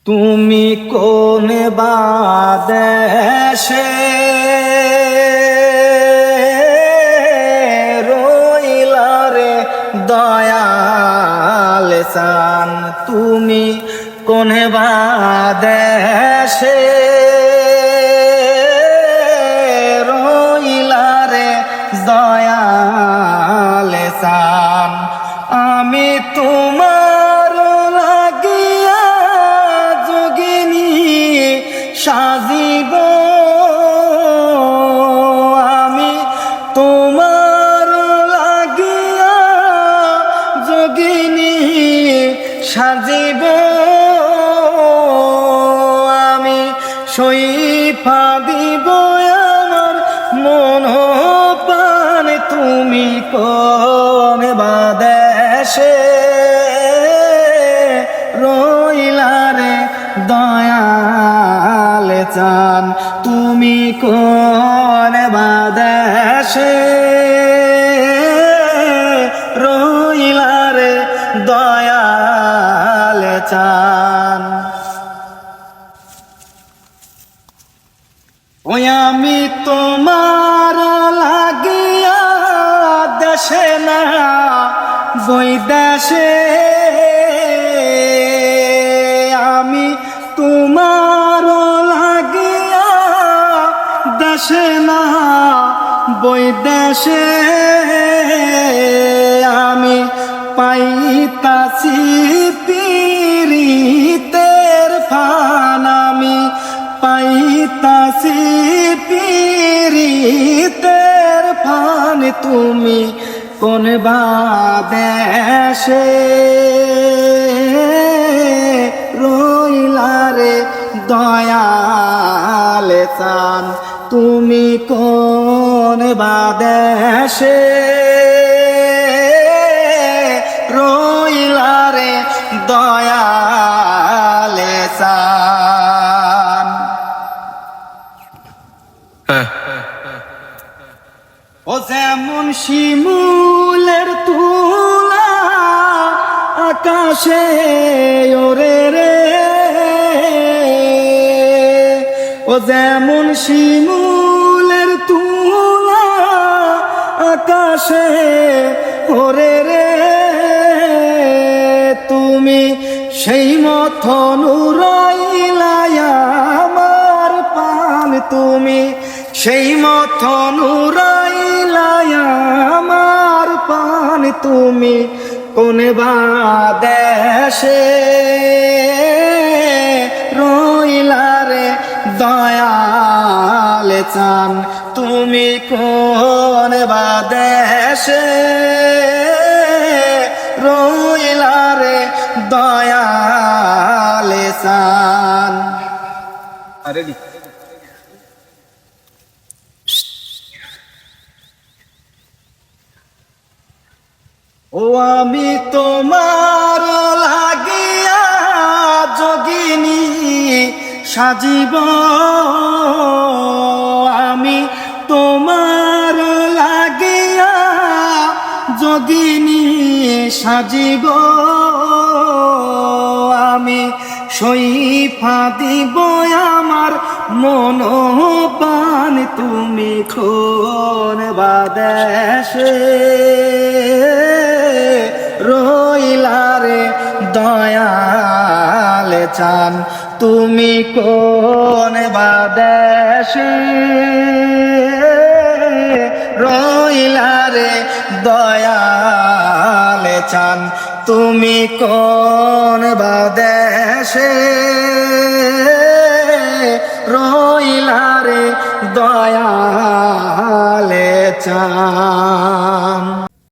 তুমি কোন বাদেশে রইলা রে দয়াল চান, তুমি কোন বাদেশে রইলা রে দয়াল চান। আমি তোমার লাগিয়া যোগিনী সাজিব, আমি তোমার লাগিয়া যোগিনী সাজিব, আমি সইফা দিব আমার মন প্রাণ, তুমি কোন বাদেশে রইলা রে দয়াল চান, তুমি কোন বাদেশে রইলা রে দয়াল চান। ওই আমি তোমার লাগিয়া দেশে না বৈদেশে, আমি তোমার লাগিয়া দেশে না বৈদেশে, আমি পাইতাছি পীড়িতের ফান, আমি পাইতাছি পীড়িতের ফান, তুমি কোন বাদেশে রইলা রে দয়াল চান, তুমি কোন বাদেশে রইলা রে দয়াল চান। ও যেমন শিমুলের তুলা আকাশে ওরে রে, ও যেমন শিমুলের তুলা আকাশে ওরে রে, তুমি সেই মতন উড়াইলা আমার পান, তুমি সেই মতন উড়াইলা আমার পান, তুমি কোন বাদেশে রইলা রে দয়াল চান, তুমি কোন বাদেশে রইলা রে দয়াল চান। আরে ও আমি তোমার লাগিয়া যোগিনী সাজিব, আমি তোমার লাগিয়া যোগিনী সাজিব, আমি সইফা দিব আমার মন প্রাণ, তুমি কোন বাদেশে রইলা রে দয়াল চান, তুমি কোন বাদেশে রইলা রে দয়াল চান, তুমি কোন বাদেশে রইলা রে দয়াল চান।